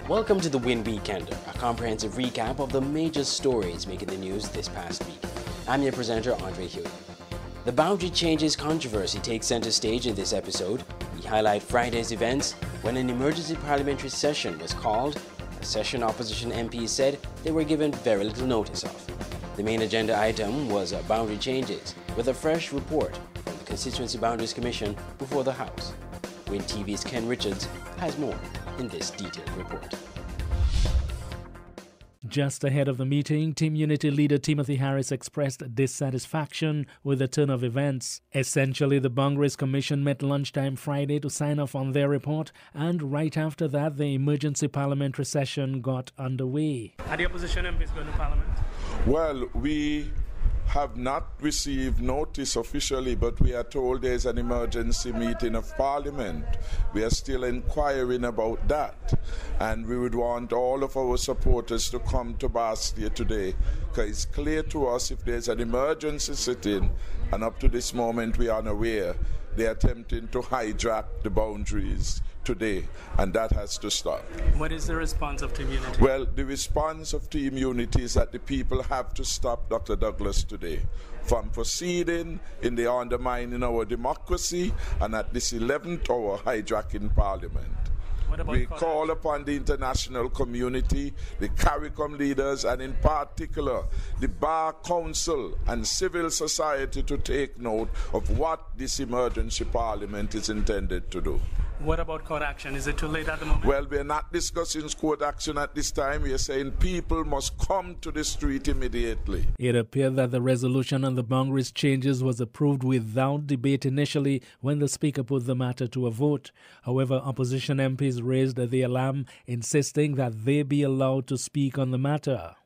Welcome to the Winn Weekender, a comprehensive recap of the major stories making the news this past week. I'm your presenter, Andre Hewitt. The boundary changes controversy takes center stage in this episode. We highlight Friday's events when an emergency parliamentary session was called, a session opposition MPs said they were given very little notice of. The main agenda item was boundary changes, with a fresh report from the Constituency Boundaries Commission before the House. Winn TV's Ken Richards has more in this detailed report. Just ahead of the meeting, Team Unity leader Timothy Harris expressed dissatisfaction with the turn of events. Essentially, the Boundaries Commission met lunchtime Friday to sign off on their report, and right after that, the emergency parliamentary session got underway. Are the opposition MPs going to Parliament? Well, we have not received notice officially, but we are told there's an emergency meeting of Parliament. We are still inquiring about that, and we would want all of our supporters to come to Bastia today, because it's clear to us if there's an emergency sitting, and up to this moment we are unaware, they are attempting to hijack the boundaries today, and that has to stop. What is the response of Team Unity? Well, the response of Team Unity is that the people have to stop Dr. Douglas today from proceeding in the undermining our democracy and at this 11th hour hijacking Parliament. We call upon the international community, the CARICOM leaders, and in particular the Bar Council and civil society to take note of what this emergency parliament is intended to do. What about court action? Is it too late at the moment? Well, we're not discussing court action at this time. We are saying people must come to the street immediately. It appeared that the resolution on the boundaries changes was approved without debate initially when the Speaker put the matter to a vote. However, opposition MPs raised the alarm, insisting that they be allowed to speak on the matter.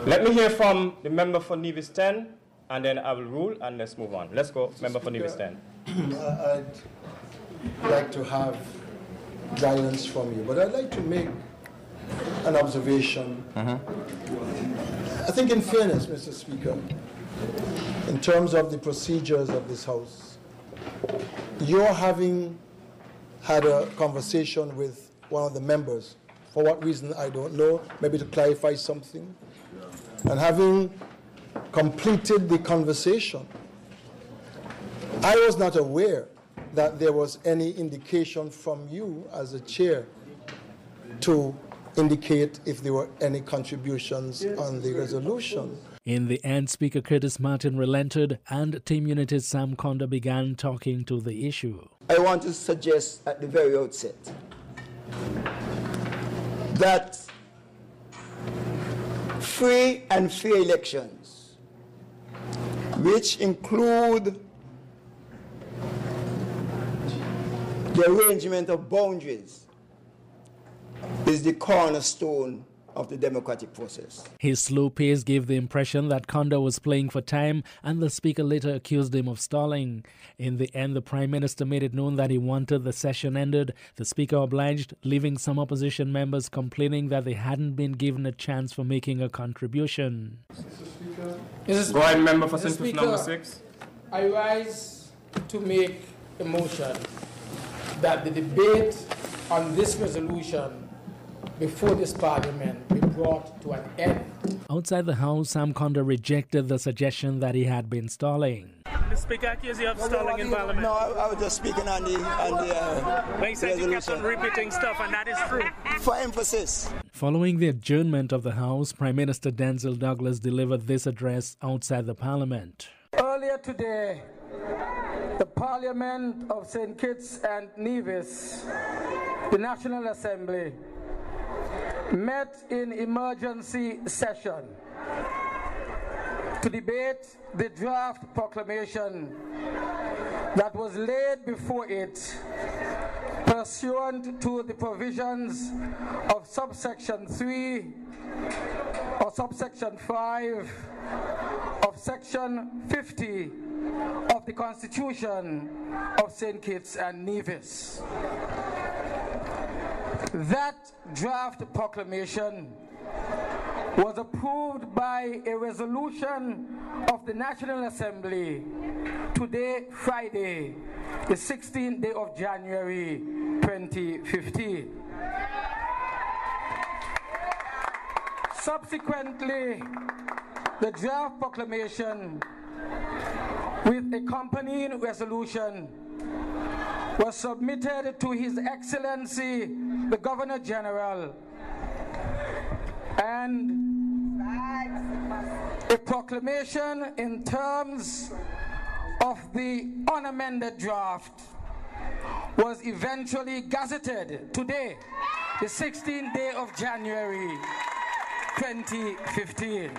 Let me hear from the member for Nevis 10, and then I will rule, and let's move on. Let's go, member for Nevis 10. I'd like to have guidance from you, but I'd like to make an observation. I think in fairness, Mr. Speaker, in terms of the procedures of this House, you're having had a conversation with one of the members, for what reason I don't know, maybe to clarify something, and having completed the conversation, I was not aware that there was any indication from you as a chair to indicate if there were any contributions on the resolution. In the end, Speaker Curtis Martin relented, and Team Unity's Sam Conda began talking to the issue. I want to suggest at the very outset that free and fair elections, which include the arrangement of boundaries, is the cornerstone of the democratic process. His slow pace gave the impression that Conda was playing for time, and the Speaker later accused him of stalling. In the end, the Prime Minister made it known that he wanted the session ended. The Speaker obliged, leaving some opposition members complaining that they hadn't been given a chance for making a contribution. Go ahead, member for St. number 6. I rise to make a motion that the debate on this resolution before this parliament be brought to an end. Outside the House, Sam Conda rejected the suggestion that he had been stalling. The Speaker accused you of stalling in Parliament. No, I was just speaking on the But he said you kept on repeating stuff, and that is true. For emphasis. Following the adjournment of the House, Prime Minister Denzil Douglas delivered this address outside the Parliament. Earlier today, the Parliament of St. Kitts and Nevis, the National Assembly, met in emergency session to debate the draft proclamation that was laid before it pursuant to the provisions of subsection 3 or subsection 5 of section 50 of the Constitution of St. Kitts and Nevis. That draft proclamation was approved by a resolution of the National Assembly today, Friday, the 16th day of January 2015. Subsequently, the draft proclamation with accompanying resolution was submitted to His Excellency the Governor General, and a proclamation in terms of the unamended draft was eventually gazetted today, the 16th day of January 2015.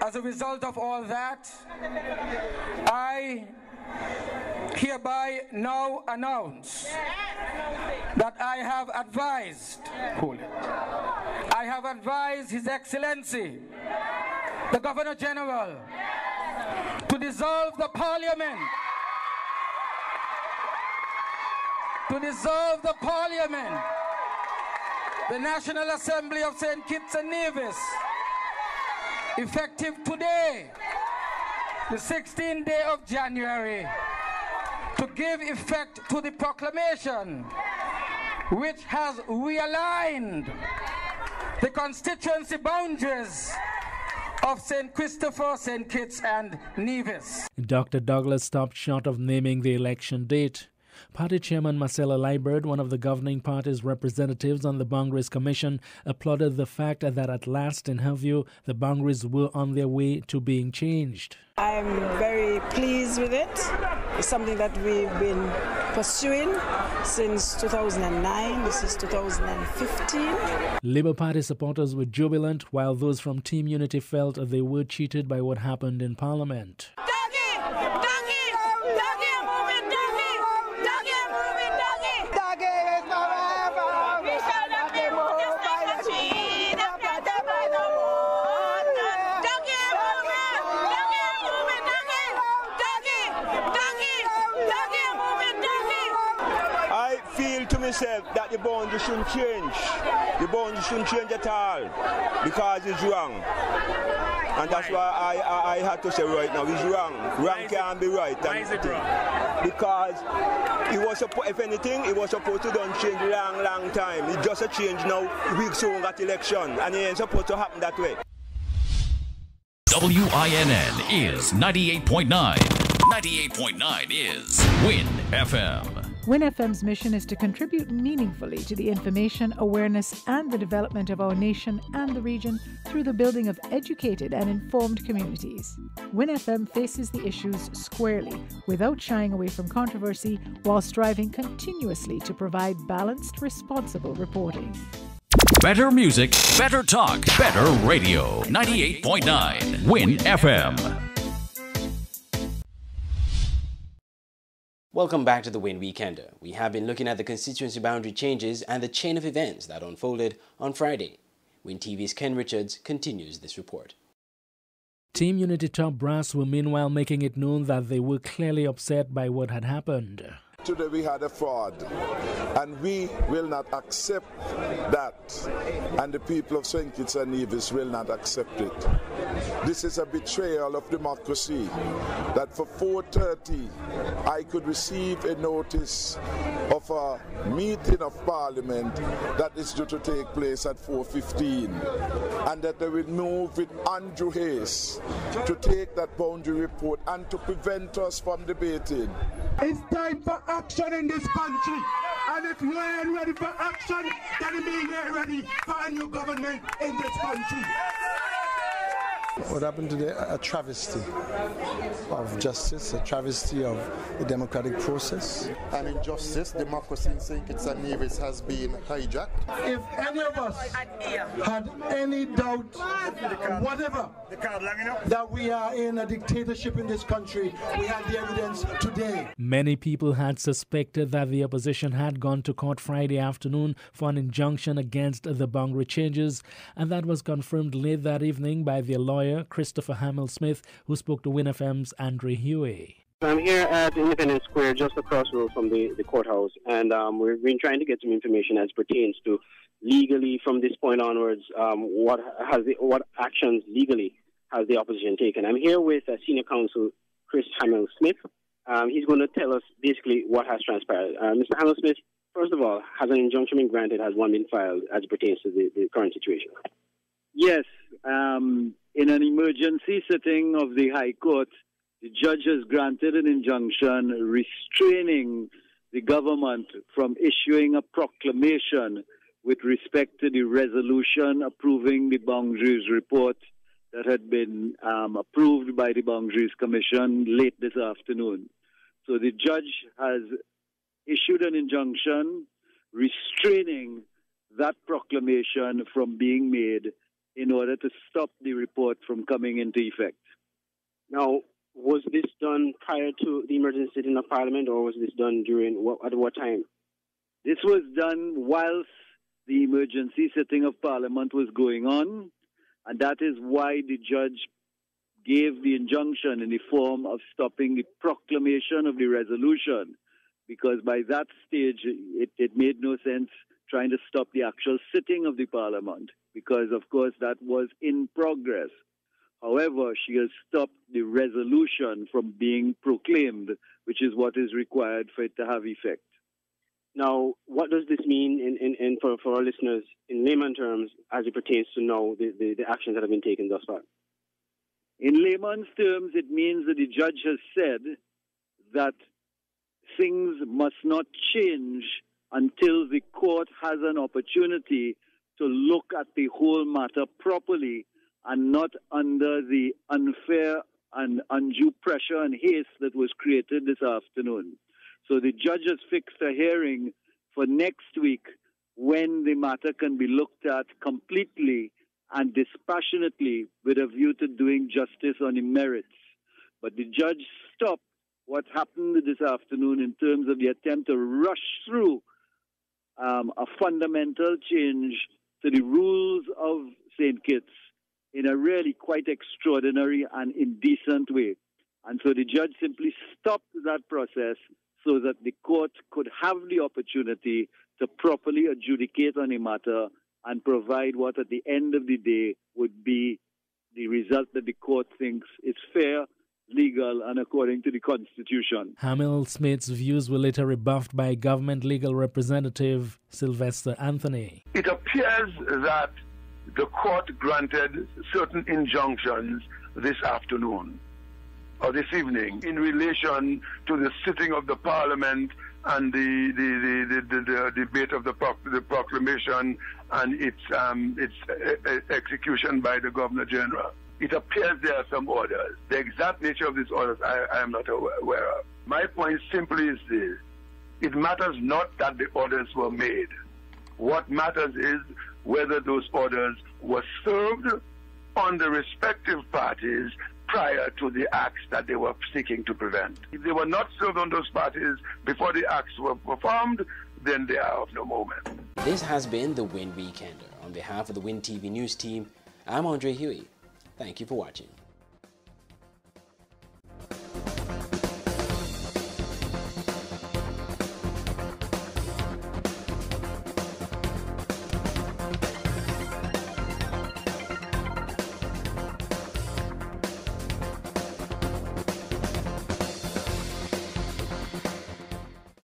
As a result of all that, I hereby now announce that I have advised His Excellency, the Governor General, to dissolve the Parliament, the National Assembly of St. Kitts and Nevis, effective today, the 16th day of January, to give effect to the proclamation which has realigned the constituency boundaries of St. Christopher, St. Kitts and Nevis. Dr. Douglas stopped short of naming the election date. Party Chairman Marcella Liebert, one of the governing party's representatives on the Boundaries Commission, applauded the fact that at last, in her view, the boundaries were on their way to being changed. I'm very pleased with it. It's something that we've been pursuing since 2009. This is 2015. Labour Party supporters were jubilant, while those from Team Unity felt they were cheated by what happened in Parliament. That the boundary shouldn't change. The boundary shouldn't change at all because it's wrong. And that's why I had to say right now, it's wrong. Wrong can't be right. Why is it wrong? Because it was if anything, it was supposed to done change long time. It just a change now, weeks soon at election, and it ain't supposed to happen that way. WINN is 98.9. 98.9 is Winn FM. Winn FM's mission is to contribute meaningfully to the information, awareness, and the development of our nation and the region through the building of educated and informed communities. Winn FM faces the issues squarely, without shying away from controversy, while striving continuously to provide balanced, responsible reporting. Better music, better talk, better radio. 98.9 Winn FM. Welcome back to the Winn Weekender. We have been looking at the constituency boundary changes and the chain of events that unfolded on Friday. Winn TV's Ken Richards continues this report. Team Unity top brass were meanwhile making it known that they were clearly upset by what had happened. Today we had a fraud, and we will not accept that, and the people of St. Kitts and Nevis will not accept it. This is a betrayal of democracy, that for 4:30 I could receive a notice of a meeting of Parliament that is due to take place at 4:15, and that they will move with Andrew Hayes to take that boundary report and to prevent us from debating. It's time for action in this country, and if you ain't ready for action, then it means you ain't ready for a new government in this country. What happened today? A travesty of justice, a travesty of the democratic process. And injustice, democracy in St. Kitts and Nevis has been hijacked. If any of us had any doubt, whatever, that we are in a dictatorship in this country, we have the evidence today. Many people had suspected that the opposition had gone to court Friday afternoon for an injunction against the boundary changes, and that was confirmed late that evening by their lawyer, Christopher Hamill-Smith, who spoke to Winn FM's Andre Huey. I'm here at Independence Square, just across the road from the courthouse, and we've been trying to get some information as pertains to legally from this point onwards, what actions legally has the opposition taken. I'm here with Senior Counsel Chris Hamill-Smith. He's going to tell us basically what has transpired. Mr. Hamill-Smith, First of all, has an injunction been granted? Has one been filed as it pertains to the current situation? Yes. In an emergency sitting of the High Court, the judge has granted an injunction restraining the government from issuing a proclamation with respect to the resolution approving the boundaries report that had been approved by the Boundaries Commission late this afternoon. So the judge has issued an injunction restraining that proclamation from being made in order to stop the report from coming into effect. Now, was this done prior to the emergency sitting of Parliament, or was this done at what time? This was done whilst the emergency sitting of Parliament was going on, and that is why the judge gave the injunction in the form of stopping the proclamation of the resolution, because by that stage it made no sense trying to stop the actual sitting of the Parliament, because of course that was in progress. However, she has stopped the resolution from being proclaimed, which is what is required for it to have effect. Now, what does this mean for our listeners in layman terms as it pertains to now the actions that have been taken thus far? In layman's terms, it means that the judge has said that things must not change until the court has an opportunity to look at the whole matter properly and not under the unfair and undue pressure and haste that was created this afternoon. So the judge has fixed a hearing for next week when the matter can be looked at completely and dispassionately with a view to doing justice on the merits. But the judge stopped what happened this afternoon in terms of the attempt to rush through a fundamental change to the rules of St. Kitts in a really quite extraordinary and indecent way. And so the judge simply stopped that process so that the court could have the opportunity to properly adjudicate on a matter and provide what at the end of the day would be the result that the court thinks is fair, legal, and according to the Constitution. Hamill Smith's views were later rebuffed by government legal representative Sylvester Anthony. It appears that the court granted certain injunctions this afternoon or this evening in relation to the sitting of the Parliament and the debate of the proclamation and its execution by the Governor General. It appears there are some orders. The exact nature of these orders I am not aware of. My point simply is this. It matters not that the orders were made. What matters is whether those orders were served on the respective parties prior to the acts that they were seeking to prevent. If they were not served on those parties before the acts were performed, then they are of no moment. This has been the Winn Weekender. On behalf of the Winn TV News team, I'm Andre Huey. Thank you for watching.